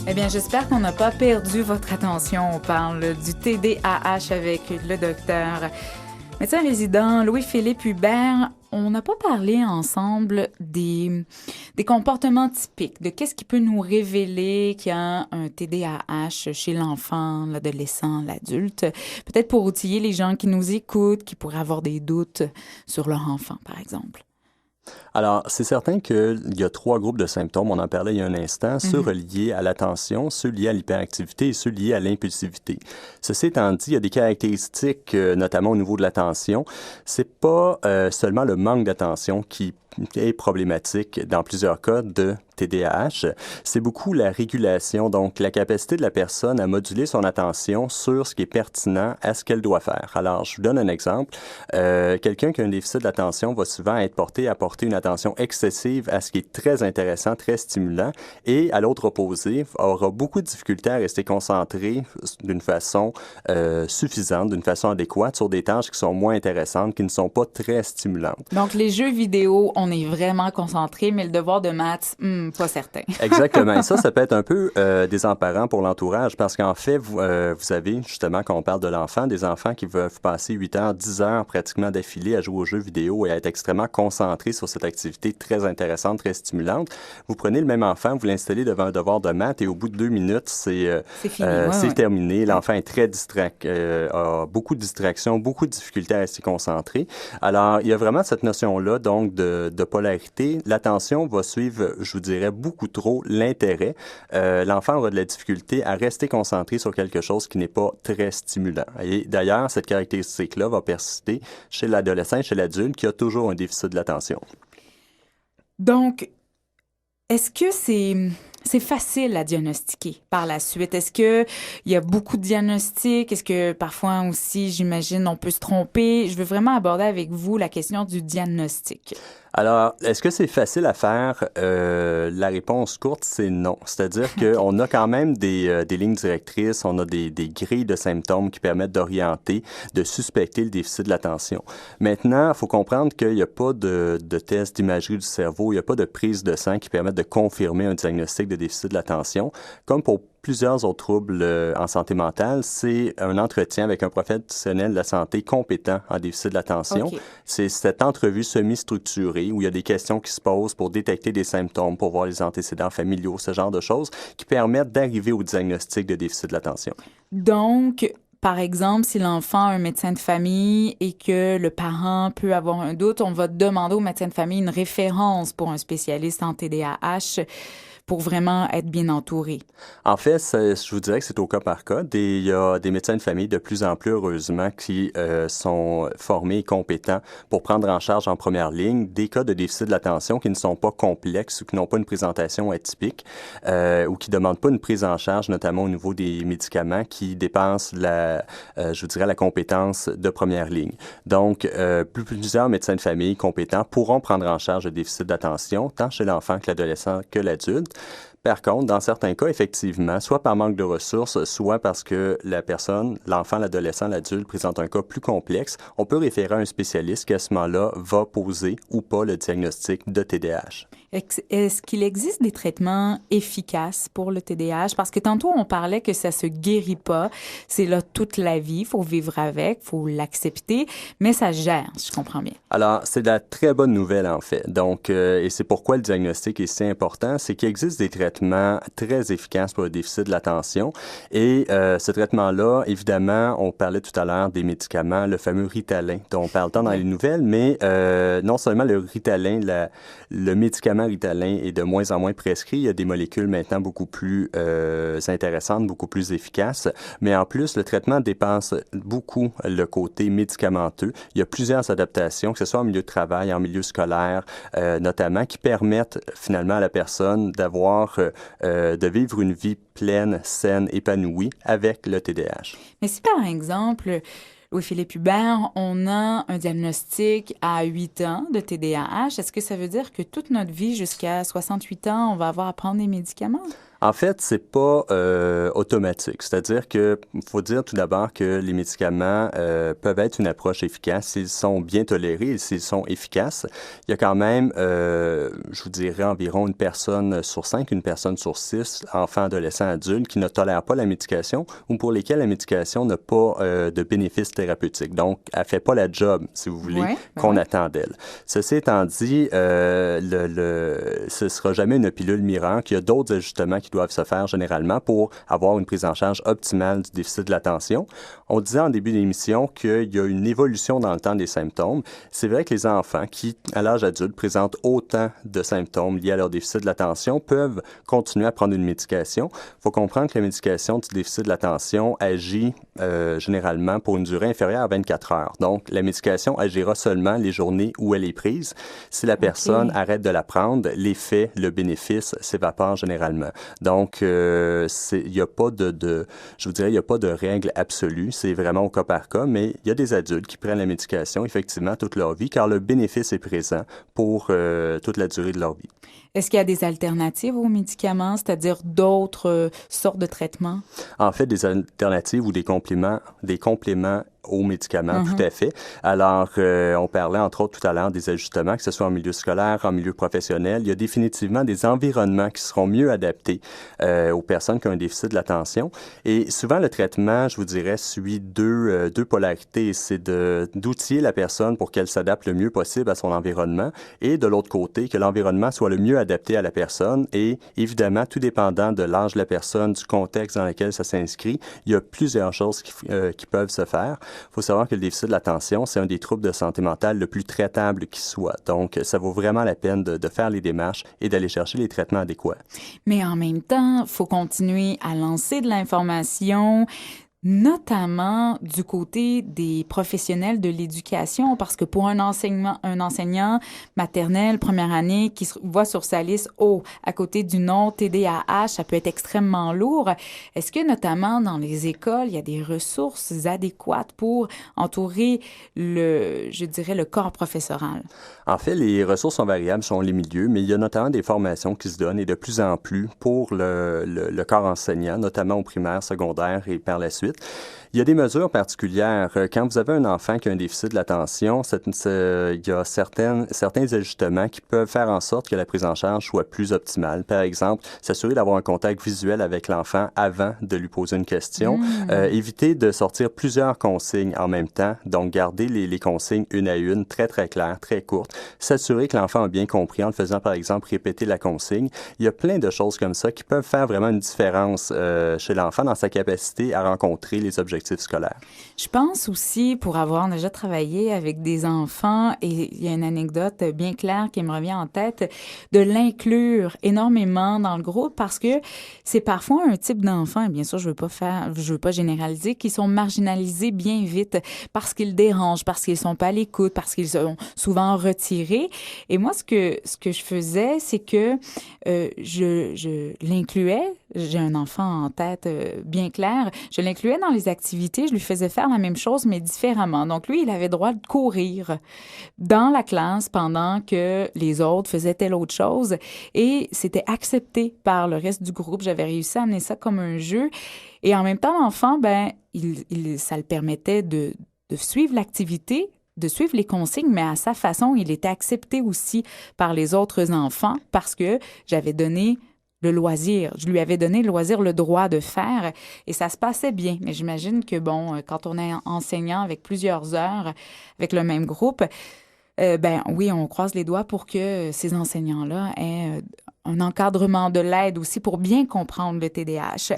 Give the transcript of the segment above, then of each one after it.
Eh bien, j'espère qu'on n'a pas perdu votre attention. On parle du TDAH avec le docteur médecin résident Louis-Philippe Hubert. On n'a pas parlé ensemble des comportements typiques, de qu'est-ce qui peut nous révéler qu'il y a un TDAH chez l'enfant, l'adolescent, l'adulte. Peut-être pour outiller les gens qui nous écoutent, qui pourraient avoir des doutes sur leur enfant, par exemple. Alors, c'est certain qu'il y a 3 groupes de symptômes, on en parlait il y a un instant, ceux reliés à l'attention, ceux liés à l'hyperactivité et ceux liés à l'impulsivité. Ceci étant dit, il y a des caractéristiques, notamment au niveau de l'attention. C'est pas seulement le manque d'attention qui est problématique dans plusieurs cas de TDAH, c'est beaucoup la régulation, donc la capacité de la personne à moduler son attention sur ce qui est pertinent à ce qu'elle doit faire. Alors, je vous donne un exemple. Quelqu'un qui a un déficit d'attention va souvent être porté à porter une attention excessive à ce qui est très intéressant, très stimulant, et à l'autre opposé, aura beaucoup de difficultés à rester concentré d'une façon suffisante, d'une façon adéquate sur des tâches qui sont moins intéressantes, qui ne sont pas très stimulantes. Donc, les jeux vidéo, on est vraiment concentré, mais le devoir de maths, pas certain. Exactement. Et ça peut être un peu désemparant pour l'entourage parce qu'en fait, vous avez, justement, quand on parle de l'enfant, des enfants qui veulent passer 8 heures, 10 heures pratiquement d'affilée à jouer aux jeux vidéo et à être extrêmement concentrés sur cette activité très intéressante, très stimulante. Vous prenez le même enfant, vous l'installez devant un devoir de maths et au bout de 2 minutes, c'est terminé. L'enfant est très distrait, a beaucoup de distractions, beaucoup de difficultés à rester concentré. Alors, il y a vraiment cette notion-là, donc, de polarité. L'attention va suivre, je vous dirais, beaucoup trop l'intérêt. L'enfant aura de la difficulté à rester concentré sur quelque chose qui n'est pas très stimulant. Et d'ailleurs, cette caractéristique-là va persister chez l'adolescent et chez l'adulte qui a toujours un déficit de l'attention. Donc, est-ce que c'est facile à diagnostiquer par la suite? Est-ce que il y a beaucoup de diagnostics? Est-ce que parfois aussi, j'imagine, on peut se tromper? Je veux vraiment aborder avec vous la question du diagnostic. Alors, est-ce que c'est facile à faire? La réponse courte, c'est non. C'est-à-dire qu'on a quand même des lignes directrices, on a des grilles de symptômes qui permettent d'orienter, de suspecter le déficit de l'attention. Maintenant, il faut comprendre qu'il n'y a pas de test d'imagerie du cerveau, il n'y a pas de prise de sang qui permettent de confirmer un diagnostic de déficit de l'attention. Comme pour plusieurs autres troubles en santé mentale, c'est un entretien avec un professionnel de la santé compétent en déficit de l'attention. Okay. C'est cette entrevue semi-structurée où il y a des questions qui se posent pour détecter des symptômes, pour voir les antécédents familiaux, ce genre de choses qui permettent d'arriver au diagnostic de déficit de l'attention. Donc, par exemple, si l'enfant a un médecin de famille et que le parent peut avoir un doute, on va demander au médecin de famille une référence pour un spécialiste en TDAH pour vraiment être bien entouré. En fait, je vous dirais que c'est au cas par cas. Il y a des médecins de famille de plus en plus, heureusement, qui sont formés et compétents pour prendre en charge en première ligne des cas de déficit de l'attention qui ne sont pas complexes ou qui n'ont pas une présentation atypique ou qui ne demandent pas une prise en charge, notamment au niveau des médicaments qui dépensent je vous dirais, la compétence de première ligne. Donc, plusieurs médecins de famille compétents pourront prendre en charge le déficit d'attention, tant chez l'enfant que l'adolescent que l'adulte. Par contre, dans certains cas, effectivement, soit par manque de ressources, soit parce que la personne, l'enfant, l'adolescent, l'adulte présente un cas plus complexe, on peut référer à un spécialiste qui, à ce moment-là, va poser ou pas le diagnostic de TDAH. Est-ce qu'il existe des traitements efficaces pour le TDAH? Parce que tantôt, on parlait que ça se guérit pas. C'est là toute la vie. Il faut vivre avec, il faut l'accepter, mais ça se gère, si je comprends bien. Alors, c'est de la très bonne nouvelle, en fait. Donc, et c'est pourquoi le diagnostic est si important, c'est qu'il existe des traitements très efficaces pour le déficit de l'attention. Et ce traitement-là, évidemment, on parlait tout à l'heure des médicaments, le fameux Ritalin, dont on parle tant dans les nouvelles, mais non seulement le Ritalin, le médicament Ritalin est de moins en moins prescrit. Il y a des molécules maintenant beaucoup plus intéressantes, beaucoup plus efficaces. Mais en plus, le traitement dépasse beaucoup le côté médicamenteux. Il y a plusieurs adaptations, que ce soit en milieu de travail, en milieu scolaire, notamment, qui permettent finalement à la personne de vivre une vie pleine, saine, épanouie avec le TDAH. Mais si par exemple, Louis-Philippe Hubert, on a un diagnostic à 8 ans de TDAH, est-ce que ça veut dire que toute notre vie, jusqu'à 68 ans, on va avoir à prendre des médicaments? En fait, c'est pas automatique. C'est-à-dire que faut dire tout d'abord que les médicaments peuvent être une approche efficace s'ils sont bien tolérés et s'ils sont efficaces. Il y a quand même, je vous dirais, environ une personne sur 5, une personne sur 6, enfants, adolescents, adultes, qui ne tolèrent pas la médication ou pour lesquels la médication n'a pas de bénéfices thérapeutiques. Donc, elle fait pas la job, si vous voulez, qu'on attend d'elle. Ceci étant dit, ce sera jamais une pilule miracle. Il y a d'autres ajustements qui doivent se faire généralement pour avoir une prise en charge optimale du déficit de l'attention. On disait en début d'émission qu'il y a une évolution dans le temps des symptômes. C'est vrai que les enfants qui, à l'âge adulte, présentent autant de symptômes liés à leur déficit de l'attention peuvent continuer à prendre une médication. Il faut comprendre que la médication du déficit de l'attention agit généralement pour une durée inférieure à 24 heures. Donc, la médication agira seulement les journées où elle est prise. Si la personne arrête de la prendre, l'effet, le bénéfice s'évapore généralement. Donc, il n'y a pas je vous dirais, il n'y a pas de règle absolue. C'est vraiment au cas par cas, mais il y a des adultes qui prennent la médication effectivement toute leur vie car le bénéfice est présent pour toute la durée de leur vie. Est-ce qu'il y a des alternatives aux médicaments, c'est-à-dire d'autres sortes de traitements? En fait, des alternatives ou des compléments aux médicaments, tout à fait. Alors, on parlait entre autres tout à l'heure des ajustements, que ce soit en milieu scolaire, en milieu professionnel. Il y a définitivement des environnements qui seront mieux adaptés aux personnes qui ont un déficit de l'attention. Et souvent, le traitement, je vous dirais, suit deux polarités. C'est d'outiller la personne pour qu'elle s'adapte le mieux possible à son environnement et de l'autre côté, que l'environnement soit le mieux adapté à la personne. Et évidemment, tout dépendant de l'âge de la personne, du contexte dans lequel ça s'inscrit, il y a plusieurs choses qui peuvent se faire. Il faut savoir que le déficit de l'attention, c'est un des troubles de santé mentale le plus traitable qui soit. Donc, ça vaut vraiment la peine de faire les démarches et d'aller chercher les traitements adéquats. Mais en même temps, il faut continuer à lancer de l'information, notamment du côté des professionnels de l'éducation, parce que pour un enseignant maternel, première année, qui voit sur sa liste, à côté du nom TDAH, ça peut être extrêmement lourd. Est-ce que, notamment dans les écoles, il y a des ressources adéquates pour entourer le corps professoral? En fait, les ressources sont variables selon les milieux, mais il y a notamment des formations qui se donnent et de plus en plus pour le corps enseignant, notamment au primaire, secondaire et par la suite. Il y a des mesures particulières. Quand vous avez un enfant qui a un déficit de l'attention, il y a certains ajustements qui peuvent faire en sorte que la prise en charge soit plus optimale. Par exemple, s'assurer d'avoir un contact visuel avec l'enfant avant de lui poser une question. Éviter de sortir plusieurs consignes en même temps. Donc, garder les consignes une à une, très, très claires, très courtes. S'assurer que l'enfant a bien compris en le faisant, par exemple, répéter la consigne. Il y a plein de choses comme ça qui peuvent faire vraiment une différence chez l'enfant dans sa capacité à rencontrer les objectifs scolaires. Je pense aussi, pour avoir déjà travaillé avec des enfants, et il y a une anecdote bien claire qui me revient en tête, de l'inclure énormément dans le groupe parce que c'est parfois un type d'enfant, et bien sûr, je veux pas généraliser, qui sont marginalisés bien vite parce qu'ils dérangent, parce qu'ils sont pas à l'écoute, parce qu'ils sont souvent retirés. Et moi, ce que je faisais, c'est que je l'incluais. J'ai un enfant en tête bien clair. Je l'incluais dans les activités. Je lui faisais faire la même chose, mais différemment. Donc, lui, il avait le droit de courir dans la classe pendant que les autres faisaient telle autre chose. Et c'était accepté par le reste du groupe. J'avais réussi à amener ça comme un jeu. Et en même temps, l'enfant, ça le permettait de suivre l'activité, de suivre les consignes, mais à sa façon, il était accepté aussi par les autres enfants parce que j'avais donné le loisir. Je lui avais donné le loisir, le droit de faire, et ça se passait bien. Mais j'imagine que, quand on est enseignant avec plusieurs heures, avec le même groupe, oui, on croise les doigts pour que ces enseignants-là aient un encadrement de l'aide aussi pour bien comprendre le TDAH.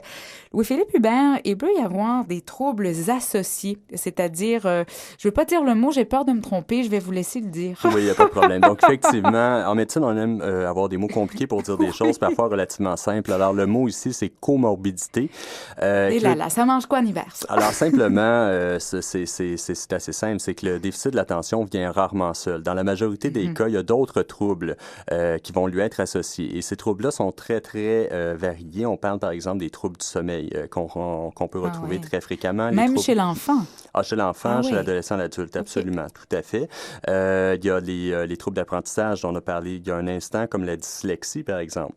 Louis-Philippe Hubert, il peut y avoir des troubles associés, c'est-à-dire, je veux pas dire le mot, j'ai peur de me tromper, je vais vous laisser le dire. Oui, il n'y a pas de problème. Donc, effectivement, en médecine, on aime avoir des mots compliqués pour dire des choses, parfois relativement simples. Alors, le mot ici, c'est comorbidité. Et ça mange quoi en hiver, ça? Alors, simplement, c'est assez simple, c'est que le déficit de l'attention vient rarement seul. Dans la majorité des cas, il y a d'autres troubles qui vont lui être associés. Et ces troubles-là sont très, très variés. On parle, par exemple, des troubles du sommeil qu'on peut retrouver très fréquemment. Même chez l'enfant. Chez l'enfant, chez l'adolescent, l'adulte, absolument, tout à fait. Il y a les troubles d'apprentissage dont on a parlé il y a un instant, comme la dyslexie, par exemple.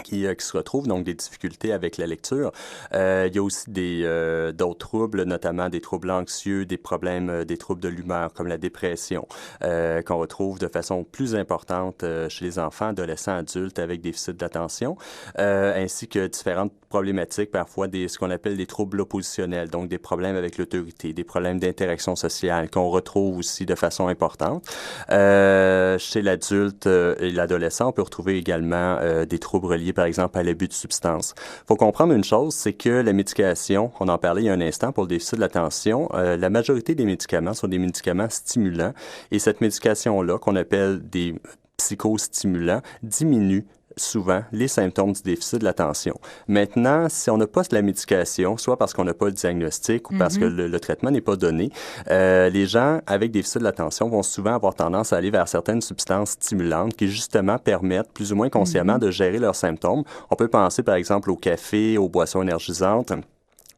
qui se retrouvent, donc des difficultés avec la lecture. Il y a aussi d'autres troubles, notamment des troubles anxieux, des problèmes, des troubles de l'humeur comme la dépression, qu'on retrouve de façon plus importante chez les enfants, adolescents, adultes avec déficit d'attention, ainsi que différentes problématiques, parfois ce qu'on appelle des troubles oppositionnels, donc des problèmes avec l'autorité, des problèmes d'interaction sociale qu'on retrouve aussi de façon importante. Chez l'adulte et l'adolescent, on peut retrouver également des troubles reliés par exemple à l'abus de substances. Il faut comprendre une chose, c'est que la médication, on en parlait il y a un instant pour le déficit de l'attention, la majorité des médicaments sont des médicaments stimulants et cette médication-là, qu'on appelle des psychostimulants, diminue souvent les symptômes du déficit de l'attention. Maintenant, si on n'a pas de la médication, soit parce qu'on n'a pas le diagnostic ou parce que le traitement n'est pas donné, les gens avec déficit de l'attention vont souvent avoir tendance à aller vers certaines substances stimulantes qui justement permettent plus ou moins consciemment de gérer leurs symptômes. On peut penser par exemple au café, aux boissons énergisantes,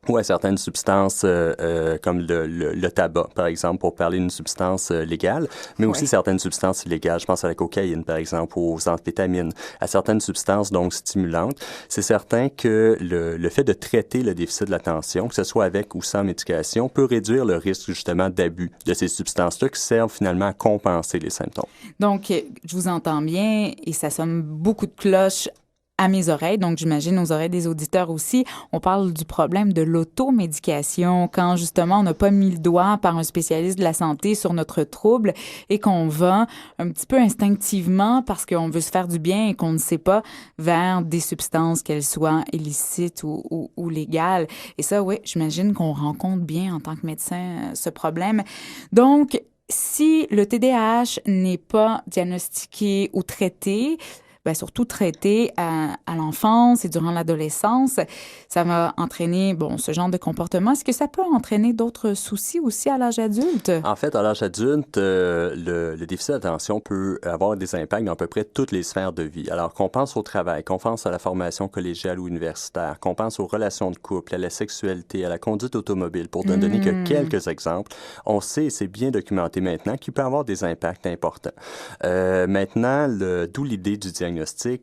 ou à certaines substances comme le tabac, par exemple, pour parler d'une substance légale, mais aussi certaines substances illégales. Je pense à la cocaïne, par exemple, aux amphétamines, à certaines substances donc stimulantes. C'est certain que le fait de traiter le déficit de l'attention, que ce soit avec ou sans médication, peut réduire le risque justement d'abus de ces substances-là qui servent finalement à compenser les symptômes. Donc, je vous entends bien et ça sonne beaucoup de cloches à mes oreilles, donc j'imagine aux oreilles des auditeurs aussi. On parle du problème de l'automédication, quand justement on n'a pas mis le doigt par un spécialiste de la santé sur notre trouble et qu'on va un petit peu instinctivement, parce qu'on veut se faire du bien et qu'on ne sait pas, vers des substances, qu'elles soient illicites ou légales. Et ça, oui, j'imagine qu'on rencontre bien en tant que médecin ce problème. Donc, si le TDAH n'est pas diagnostiqué ou traité, bien, surtout traité à l'enfance et durant l'adolescence, ça va entraîner, bon, ce genre de comportement. Est-ce que ça peut entraîner d'autres soucis aussi à l'âge adulte? En fait, à l'âge adulte, le déficit d'attention peut avoir des impacts dans à peu près toutes les sphères de vie. Alors, qu'on pense au travail, qu'on pense à la formation collégiale ou universitaire, qu'on pense aux relations de couple, à la sexualité, à la conduite automobile, pour ne donner que quelques exemples, on sait, et c'est bien documenté maintenant, qu'il peut avoir des impacts importants. Maintenant, d'où l'idée du diagnostic,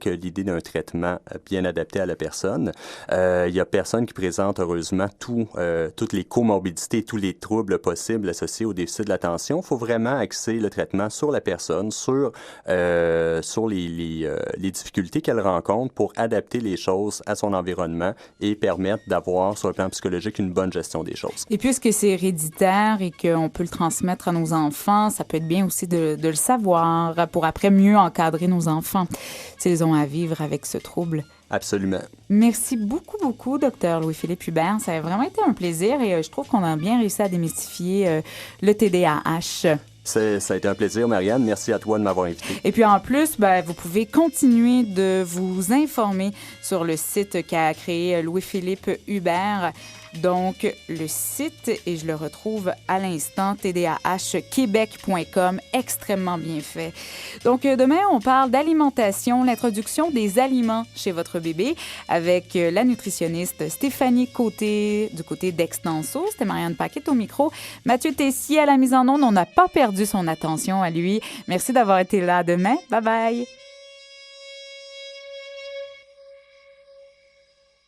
l'idée d'un traitement bien adapté à la personne. Il y a personne qui présente heureusement toutes les comorbidités, tous les troubles possibles associés au déficit de l'attention. Il faut vraiment axer le traitement sur la personne, sur les difficultés qu'elle rencontre pour adapter les choses à son environnement et permettre d'avoir, sur le plan psychologique, une bonne gestion des choses. Et puisque c'est héréditaire et qu'on peut le transmettre à nos enfants, ça peut être bien aussi de le savoir pour après mieux encadrer nos enfants s'ils ont à vivre avec ce trouble. Absolument. Merci beaucoup, Dr. Louis-Philippe Hubert. Ça a vraiment été un plaisir et je trouve qu'on a bien réussi à démystifier le TDAH. Ça a été un plaisir, Marianne. Merci à toi de m'avoir invité. Et puis en plus, vous pouvez continuer de vous informer sur le site qu'a créé Louis-Philippe Hubert. Donc, le site, et je le retrouve à l'instant, tdahquebec.com, extrêmement bien fait. Donc, demain, on parle d'alimentation, l'introduction des aliments chez votre bébé avec la nutritionniste Stéphanie Côté du côté d'Extenso. C'était Marianne Paquet au micro. Mathieu Tessier à la mise en onde. On n'a pas perdu son attention à lui. Merci d'avoir été là. Demain, bye bye.